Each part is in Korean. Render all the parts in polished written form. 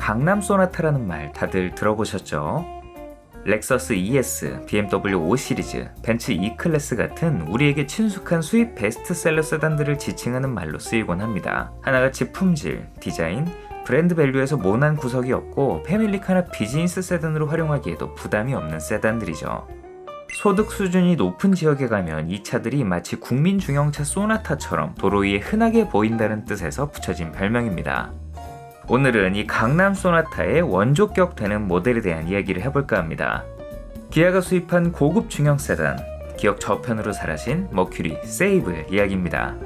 강남 소나타라는 말 다들 들어보셨죠? 렉서스 ES, BMW 5 시리즈, 벤츠 E클래스 같은 우리에게 친숙한 수입 베스트셀러 세단들을 지칭하는 말로 쓰이곤 합니다. 하나같이 품질, 디자인, 브랜드 밸류에서 모난 구석이 없고 패밀리카나 비즈니스 세단으로 활용하기에도 부담이 없는 세단들이죠. 소득 수준이 높은 지역에 가면 이 차들이 마치 국민 중형차 소나타처럼 도로 위에 흔하게 보인다는 뜻에서 붙여진 별명입니다. 오늘은 이 강남 소나타의 원조격 되는 모델에 대한 이야기를 해볼까 합니다. 기아가 수입한 고급 중형 세단, 기억 저편으로 사라진 머큐리 세이블 이야기입니다.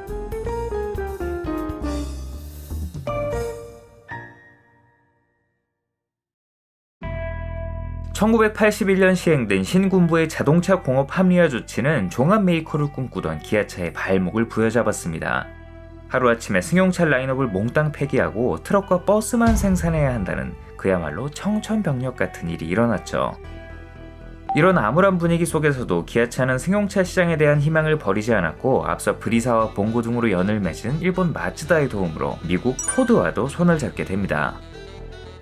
1981년 시행된 신군부의 자동차 공업 합리화 조치는 종합 메이커를 꿈꾸던 기아차의 발목을 부여잡았습니다. 하루아침에 승용차 라인업을 몽땅 폐기하고 트럭과 버스만 생산해야 한다는 그야말로 청천벽력 같은 일이 일어났죠. 이런 암울한 분위기 속에서도 기아차는 승용차 시장에 대한 희망을 버리지 않았고 앞서 브리사와 봉고 등으로 연을 맺은 일본 마츠다의 도움으로 미국 포드와도 손을 잡게 됩니다.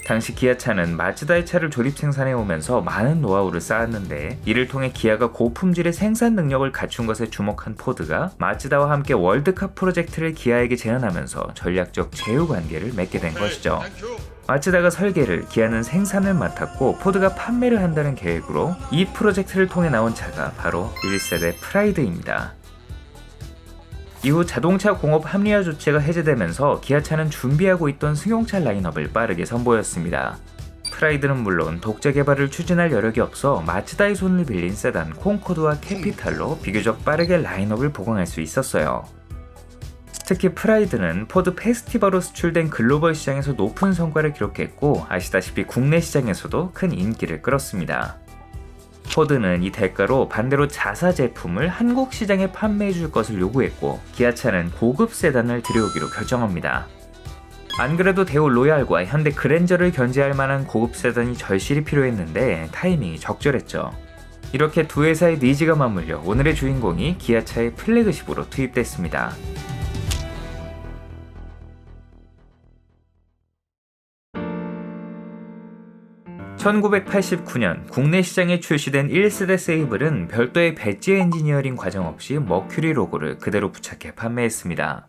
당시 기아차는 마츠다의 차를 조립 생산해 오면서 많은 노하우를 쌓았는데 이를 통해 기아가 고품질의 생산 능력을 갖춘 것에 주목한 포드가 마츠다와 함께 월드컵 프로젝트를 기아에게 제안하면서 전략적 제휴 관계를 맺게 된 것이죠. 마츠다가 설계를, 기아는 생산을 맡았고 포드가 판매를 한다는 계획으로 이 프로젝트를 통해 나온 차가 바로 1세대 프라이드입니다. 이후 자동차 공업 합리화 조치가 해제되면서 기아차는 준비하고 있던 승용차 라인업을 빠르게 선보였습니다. 프라이드는 물론 독자 개발을 추진할 여력이 없어 마츠다의 손을 빌린 세단 콩코드와 캐피탈로 비교적 빠르게 라인업을 보강할 수 있었어요. 특히 프라이드는 포드 페스티벌로 수출된 글로벌 시장에서 높은 성과를 기록했고 아시다시피 국내 시장에서도 큰 인기를 끌었습니다. 포드는 이 대가로 반대로 자사 제품을 한국 시장에 판매해 줄 것을 요구했고 기아차는 고급 세단을 들여오기로 결정합니다. 안 그래도 대우 로얄과 현대 그랜저를 견제할 만한 고급 세단이 절실히 필요했는데 타이밍이 적절했죠. 이렇게 두 회사의 니즈가 맞물려 오늘의 주인공이 기아차의 플래그십으로 투입됐습니다. (1989년) 국내 시장에 출시된 1세대 세이블은 별도의 배지 엔지니어링 과정 없이 머큐리 로고를 그대로 부착해 판매했습니다.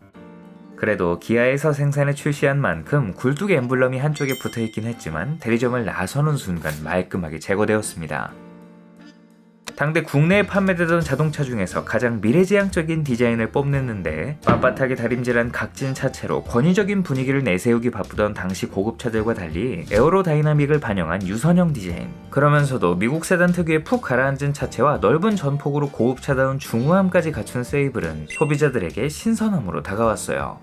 그래도 기아에서 생산해 출시한 만큼 굴뚝 엠블럼이 한쪽에 붙어있긴 했지만 대리점을 나서는 순간 말끔하게 제거되었습니다. 당대 국내에 판매되던 자동차 중에서 가장 미래지향적인 디자인을 뽐냈는데 빳빳하게 다림질한 각진 차체로 권위적인 분위기를 내세우기 바쁘던 당시 고급차들과 달리 에어로다이나믹을 반영한 유선형 디자인, 그러면서도 미국 세단 특유의 푹 가라앉은 차체와 넓은 전폭으로 고급차다운 중후함까지 갖춘 세이블은 소비자들에게 신선함으로 다가왔어요.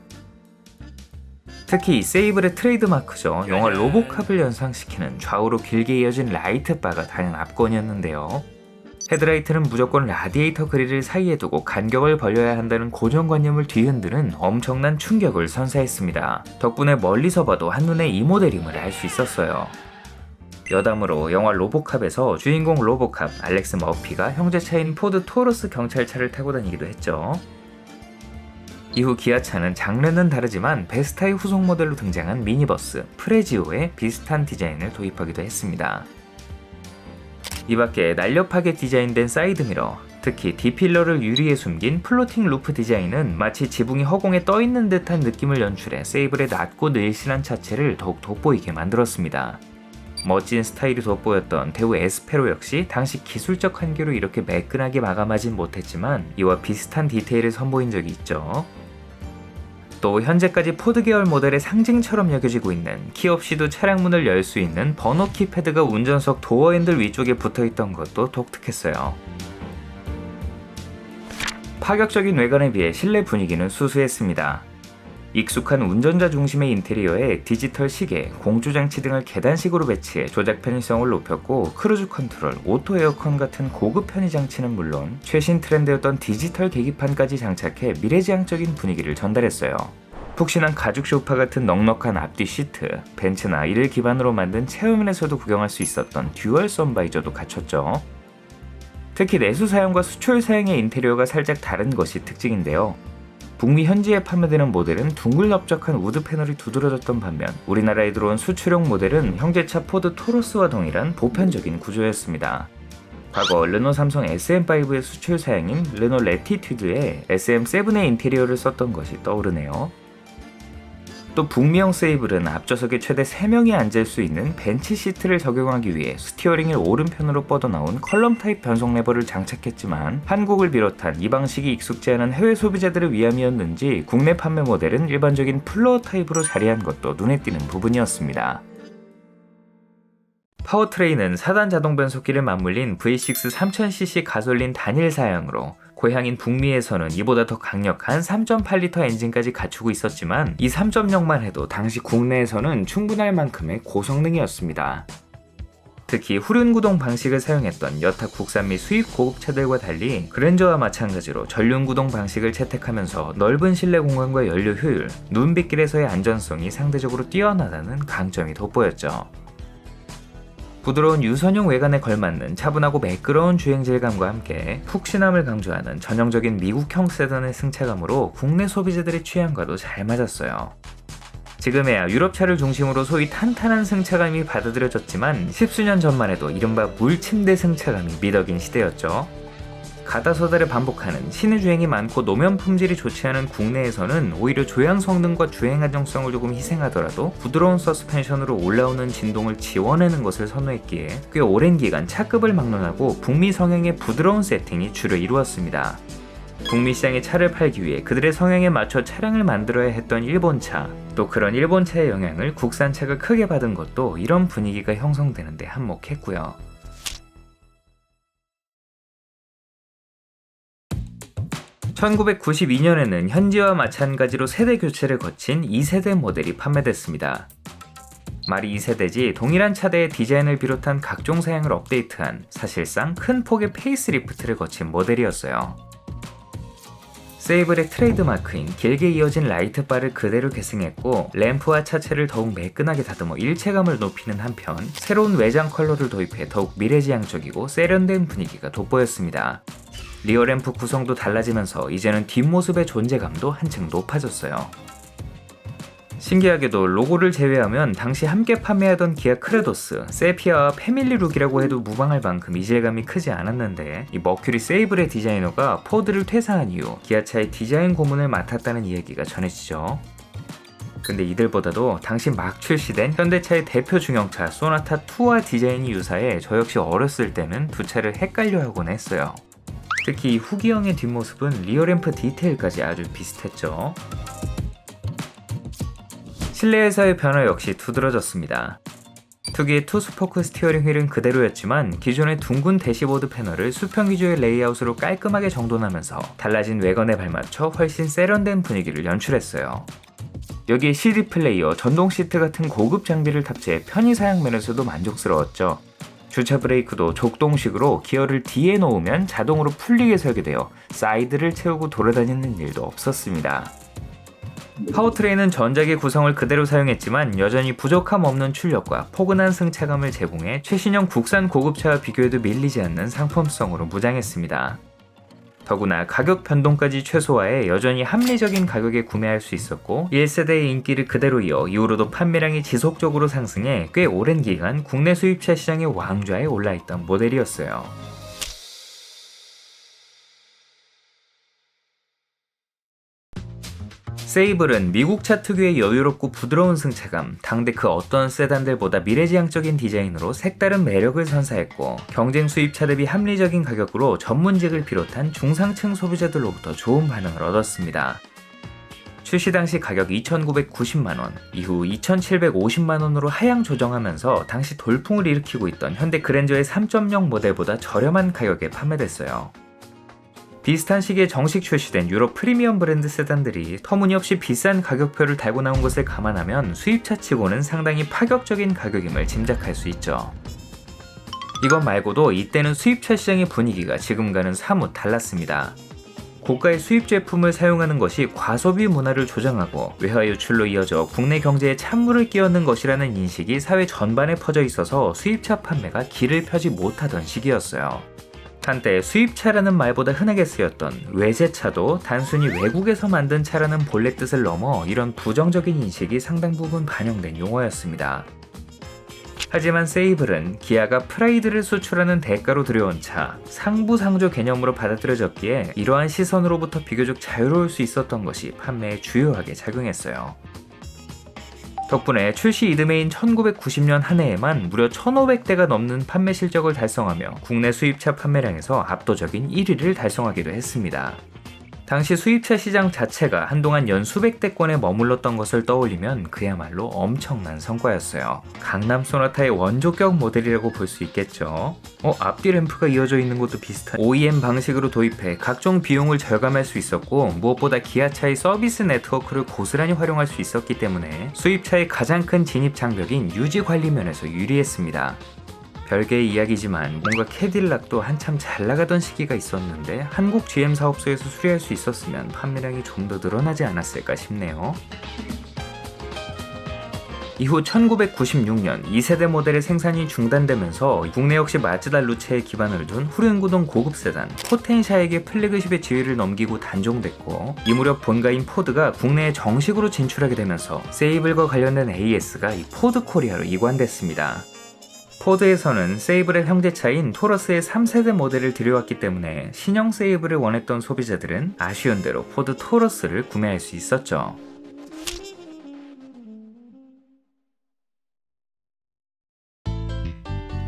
특히 이 세이블의 트레이드마크죠. 영화 로보캅을 연상시키는 좌우로 길게 이어진 라이트 바가 단연 압권이었는데요. 헤드라이트는 무조건 라디에이터 그릴을 사이에 두고 간격을 벌려야 한다는 고정관념을 뒤흔드는 엄청난 충격을 선사했습니다. 덕분에 멀리서 봐도 한눈에 이 모델임을 알 수 있었어요. 여담으로 영화 로보캅에서 주인공 로보캅 알렉스 머피가 형제차인 포드 토러스 경찰차를 타고 다니기도 했죠. 이후 기아차는 장르는 다르지만 베스타의 후속 모델로 등장한 미니버스 프레지오에 비슷한 디자인을 도입하기도 했습니다. 이 밖에 날렵하게 디자인된 사이드미러, 특히 D필러를 유리에 숨긴 플로팅 루프 디자인은 마치 지붕이 허공에 떠있는 듯한 느낌을 연출해 세이블의 낮고 늘씬한 차체를 더욱 돋보이게 만들었습니다. 멋진 스타일이 돋보였던 대우 에스페로 역시 당시 기술적 한계로 이렇게 매끈하게 마감하진 못했지만 이와 비슷한 디테일을 선보인 적이 있죠. 또 현재까지 포드 계열 모델의 상징처럼 여겨지고 있는 키 없이도 차량 문을 열 수 있는 번호키 패드가 운전석 도어 핸들 위쪽에 붙어있던 것도 독특했어요. 파격적인 외관에 비해 실내 분위기는 수수했습니다. 익숙한 운전자 중심의 인테리어에 디지털 시계, 공조장치 등을 계단식으로 배치해 조작 편의성을 높였고 크루즈 컨트롤, 오토 에어컨 같은 고급 편의 장치는 물론 최신 트렌드였던 디지털 계기판까지 장착해 미래지향적인 분위기를 전달했어요. 푹신한 가죽 소파 같은 넉넉한 앞뒤 시트, 벤츠나 이를 기반으로 만든 체험인에서도 구경할 수 있었던 듀얼 선바이저도 갖췄죠. 특히 내수 사용과 수출 사용의 인테리어가 살짝 다른 것이 특징인데요. 북미 현지에 판매되는 모델은 둥글 넓적한 우드 패널이 두드러졌던 반면 우리나라에 들어온 수출용 모델은 형제차 포드 토러스와 동일한 보편적인 구조였습니다. 과거 르노 삼성 SM5의 수출 사양인 르노 레티튜드에 SM7의 인테리어를 썼던 것이 떠오르네요. 또 북미형 세이블은 앞좌석에 최대 3명이 앉을 수 있는 벤치 시트를 적용하기 위해 스티어링을 오른편으로 뻗어나온 컬럼 타입 변속 레버를 장착했지만 한국을 비롯한 이 방식이 익숙지 않은 해외 소비자들을 위함이었는지 국내 판매 모델은 일반적인 플로어 타입으로 자리한 것도 눈에 띄는 부분이었습니다. 파워트레인은 4단 자동 변속기를 맞물린 V6 3000cc 가솔린 단일 사양으로 고향인 북미에서는 이보다 더 강력한 3.8L 엔진까지 갖추고 있었지만 이 3.0만 해도 당시 국내에서는 충분할 만큼의 고성능이었습니다. 특히 후륜구동 방식을 사용했던 여타 국산 및 수입 고급차들과 달리 그랜저와 마찬가지로 전륜구동 방식을 채택하면서 넓은 실내 공간과 연료 효율, 눈빗길에서의 안전성이 상대적으로 뛰어나다는 강점이 돋보였죠. 부드러운 유선용 외관에 걸맞는 차분하고 매끄러운 주행 질감과 함께 푹신함을 강조하는 전형적인 미국형 세단의 승차감으로 국내 소비자들의 취향과도 잘 맞았어요. 지금에야 유럽차를 중심으로 소위 탄탄한 승차감이 받아들여졌지만 십수년 전만 해도 이른바 물침대 승차감이 미덕인 시대였죠. 가다서다를 반복하는 시내 주행이 많고 노면 품질이 좋지 않은 국내에서는 오히려 조향 성능과 주행 안정성을 조금 희생하더라도 부드러운 서스펜션으로 올라오는 진동을 지원하는 것을 선호했기에 꽤 오랜 기간 차급을 막론하고 북미 성향의 부드러운 세팅이 주로 이루었습니다. 북미 시장에 차를 팔기 위해 그들의 성향에 맞춰 차량을 만들어야 했던 일본차, 또 그런 일본차의 영향을 국산차가 크게 받은 것도 이런 분위기가 형성되는 데 한몫했고요. 1992년에는 현지와 마찬가지로 세대 교체를 거친 2세대 모델이 판매됐습니다. 말이 2세대지 동일한 차대의 디자인을 비롯한 각종 사양을 업데이트한 사실상 큰 폭의 페이스리프트를 거친 모델이었어요. 세이블의 트레이드마크인 길게 이어진 라이트바를 그대로 계승했고 램프와 차체를 더욱 매끈하게 다듬어 일체감을 높이는 한편 새로운 외장 컬러를 도입해 더욱 미래지향적이고 세련된 분위기가 돋보였습니다. 리어램프 구성도 달라지면서 이제는 뒷모습의 존재감도 한층 높아졌어요. 신기하게도 로고를 제외하면 당시 함께 판매하던 기아 크레도스, 세피아와 패밀리룩이라고 해도 무방할 만큼 이질감이 크지 않았는데 이 머큐리 세이블의 디자이너가 포드를 퇴사한 이후 기아차의 디자인 고문을 맡았다는 이야기가 전해지죠. 근데 이들보다도 당시 막 출시된 현대차의 대표 중형차 소나타2와 디자인이 유사해 저 역시 어렸을 때는 두 차를 헷갈려하곤 했어요. 특히 이 후기형의 뒷모습은 리어램프 디테일까지 아주 비슷했죠. 실내에서의 변화 역시 두드러졌습니다. 특유의 투스포크 스티어링 휠은 그대로였지만 기존의 둥근 대시보드 패널을 수평 기조의 레이아웃으로 깔끔하게 정돈하면서 달라진 외관에 발맞춰 훨씬 세련된 분위기를 연출했어요. 여기에 CD 플레이어, 전동 시트 같은 고급 장비를 탑재해 편의 사양 면에서도 만족스러웠죠. 주차 브레이크도 족동식으로 기어를 뒤에 놓으면 자동으로 풀리게 설계되어 사이드를 채우고 돌아다니는 일도 없었습니다. 파워트레인은 전작의 구성을 그대로 사용했지만 여전히 부족함 없는 출력과 포근한 승차감을 제공해 최신형 국산 고급차와 비교해도 밀리지 않는 상품성으로 무장했습니다. 더구나 가격 변동까지 최소화해 여전히 합리적인 가격에 구매할 수 있었고 1세대의 인기를 그대로 이어 이후로도 판매량이 지속적으로 상승해 꽤 오랜 기간 국내 수입차 시장의 왕좌에 올라있던 모델이었어요. 세이블은 미국차 특유의 여유롭고 부드러운 승차감, 당대 그 어떤 세단들보다 미래지향적인 디자인으로 색다른 매력을 선사했고 경쟁 수입차 대비 합리적인 가격으로 전문직을 비롯한 중상층 소비자들로부터 좋은 반응을 얻었습니다. 출시 당시 가격 2,990만원, 이후 2,750만원으로 하향 조정하면서 당시 돌풍을 일으키고 있던 현대 그랜저의 3.0 모델보다 저렴한 가격에 판매됐어요. 비슷한 시기에 정식 출시된 유럽 프리미엄 브랜드 세단들이 터무니없이 비싼 가격표를 달고 나온 것을 감안하면 수입차치고는 상당히 파격적인 가격임을 짐작할 수 있죠. 이것 말고도 이때는 수입차 시장의 분위기가 지금과는 사뭇 달랐습니다. 고가의 수입 제품을 사용하는 것이 과소비 문화를 조장하고 외화 유출로 이어져 국내 경제에 찬물을 끼얹는 것이라는 인식이 사회 전반에 퍼져 있어서 수입차 판매가 길을 펴지 못하던 시기였어요. 한때 수입차라는 말보다 흔하게 쓰였던 외제차도 단순히 외국에서 만든 차라는 본래 뜻을 넘어 이런 부정적인 인식이 상당 부분 반영된 용어였습니다. 하지만 세이블은 기아가 프라이드를 수출하는 대가로 들여온 차, 상부상조 개념으로 받아들여졌기에 이러한 시선으로부터 비교적 자유로울 수 있었던 것이 판매에 주요하게 작용했어요. 덕분에 출시 이듬해인 1990년 한 해에만 무려 1,500대가 넘는 판매 실적을 달성하며 국내 수입차 판매량에서 압도적인 1위를 달성하기도 했습니다. 당시 수입차 시장 자체가 한동안 연 수백 대권에 머물렀던 것을 떠올리면 그야말로 엄청난 성과였어요. 강남 소나타의 원조격 모델이라고 볼 수 있겠죠. 앞뒤 램프가 이어져 있는 것도 비슷한 OEM 방식으로 도입해 각종 비용을 절감할 수 있었고 무엇보다 기아차의 서비스 네트워크를 고스란히 활용할 수 있었기 때문에 수입차의 가장 큰 진입 장벽인 유지 관리 면에서 유리했습니다. 별개의 이야기지만 뭔가 캐딜락도 한참 잘 나가던 시기가 있었는데 한국 GM 사업소에서 수리할 수 있었으면 판매량이 좀 더 늘어나지 않았을까 싶네요. 이후 1996년 2세대 모델의 생산이 중단되면서 국내 역시 마츠다 루체에 기반을 둔 후륜구동 고급 세단 포텐샤에게 플래그십의 지위를 넘기고 단종됐고 이 무렵 본가인 포드가 국내에 정식으로 진출하게 되면서 세이블과 관련된 AS가 이 포드 코리아로 이관됐습니다. 포드에서는 세이블의 형제차인 토러스의 3세대 모델을 들여왔기 때문에 신형 세이블을 원했던 소비자들은 아쉬운 대로 포드 토러스를 구매할 수 있었죠.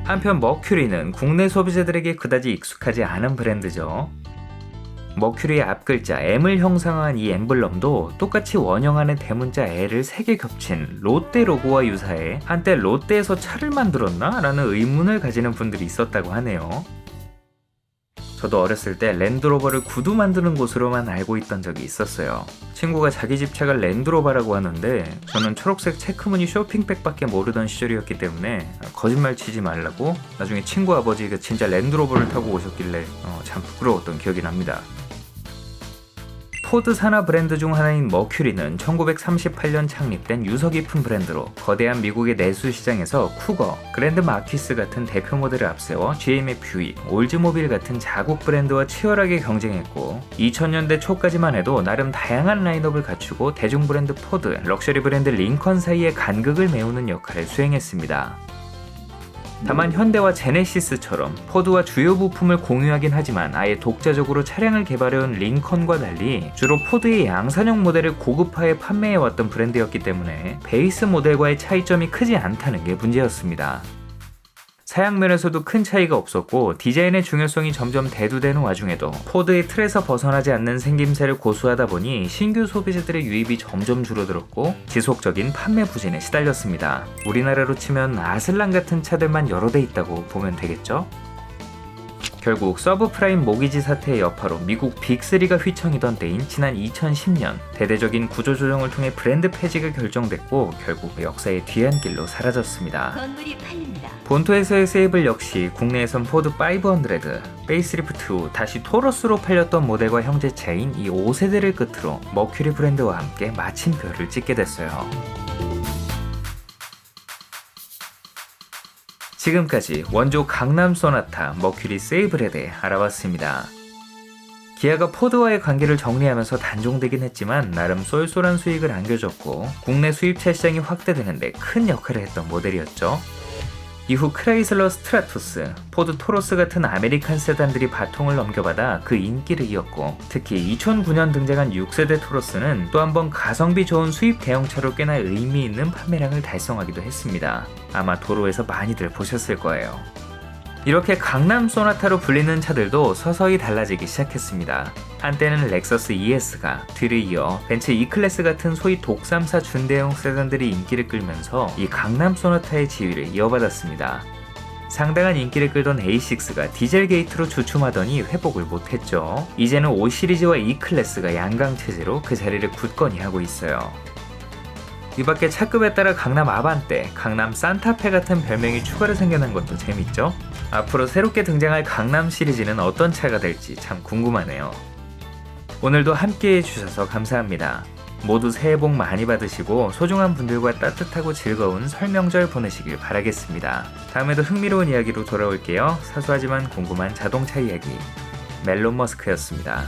한편 머큐리는 국내 소비자들에게 그다지 익숙하지 않은 브랜드죠. 머큐리의 앞글자 M을 형상화한 이 엠블럼도 똑같이 원형 안에 대문자 L을 3개 겹친 롯데 로고와 유사해 한때 롯데에서 차를 만들었나? 라는 의문을 가지는 분들이 있었다고 하네요. 저도 어렸을 때 랜드로버를 구두 만드는 곳으로만 알고 있던 적이 있었어요. 친구가 자기 집 차가 랜드로버라고 하는데 저는 초록색 체크무늬 쇼핑백밖에 모르던 시절이었기 때문에 거짓말 치지 말라고 나중에 친구 아버지가 진짜 랜드로버를 타고 오셨길래 참 부끄러웠던 기억이 납니다. 포드 산하 브랜드 중 하나인 머큐리는 1938년 창립된 유서 깊은 브랜드로 거대한 미국의 내수 시장에서 쿠거, 그랜드 마퀴스 같은 대표 모델을 앞세워 GM의 뷰익, 올즈모빌 같은 자국 브랜드와 치열하게 경쟁했고 2000년대 초까지만 해도 나름 다양한 라인업을 갖추고 대중 브랜드 포드, 럭셔리 브랜드 링컨 사이의 간극을 메우는 역할을 수행했습니다. 다만 현대와 제네시스처럼 포드와 주요 부품을 공유하긴 하지만 아예 독자적으로 차량을 개발해온 링컨과 달리 주로 포드의 양산형 모델을 고급화해 판매해왔던 브랜드였기 때문에 베이스 모델과의 차이점이 크지 않다는 게 문제였습니다. 사양면에서도 큰 차이가 없었고 디자인의 중요성이 점점 대두되는 와중에도 포드의 틀에서 벗어나지 않는 생김새를 고수하다 보니 신규 소비자들의 유입이 점점 줄어들었고 지속적인 판매 부진에 시달렸습니다. 우리나라로 치면 아슬란 같은 차들만 여러 대 있다고 보면 되겠죠? 결국 서브프라임 모기지 사태의 여파로 미국 빅3가 휘청이던 때인 지난 2010년 대대적인 구조조정을 통해 브랜드 폐지가 결정됐고 결국 역사의 뒤안길로 사라졌습니다. 본토에서의 세이블 역시 국내에선 포드 500, 페이스리프트 후 다시 토러스로 팔렸던 모델과 형제차인 이 5세대를 끝으로 머큐리 브랜드와 함께 마침표를 찍게 됐어요. 지금까지 원조 강남 소나타, 머큐리 세이블에 대해 알아봤습니다. 기아가 포드와의 관계를 정리하면서 단종되긴 했지만 나름 쏠쏠한 수익을 안겨줬고 국내 수입차 시장이 확대되는 데 큰 역할을 했던 모델이었죠. 이후 크라이슬러 스트라토스, 포드 토로스 같은 아메리칸 세단들이 바통을 넘겨받아 그 인기를 이었고 특히 2009년 등장한 6세대 토로스는 또 한 번 가성비 좋은 수입 대형차로 꽤나 의미 있는 판매량을 달성하기도 했습니다. 아마 도로에서 많이들 보셨을 거예요. 이렇게 강남 소나타로 불리는 차들도 서서히 달라지기 시작했습니다. 한때는 렉서스 ES가, 뒤를 이어 벤츠 E클래스 같은 소위 독삼사 준대형 세단들이 인기를 끌면서 이 강남 소나타의 지위를 이어받았습니다. 상당한 인기를 끌던 A6가 디젤 게이트로 주춤하더니 회복을 못했죠. 이제는 5 시리즈와 E클래스가 양강 체제로 그 자리를 굳건히 하고 있어요. 이 밖에 차급에 따라 강남 아반떼, 강남 산타페 같은 별명이 추가로 생겨난 것도 재밌죠? 앞으로 새롭게 등장할 강남 시리즈는 어떤 차가 될지 참 궁금하네요. 오늘도 함께해 주셔서 감사합니다. 모두 새해 복 많이 받으시고 소중한 분들과 따뜻하고 즐거운 설 명절 보내시길 바라겠습니다. 다음에도 흥미로운 이야기로 돌아올게요. 사소하지만 궁금한 자동차 이야기 멜론 머스크였습니다.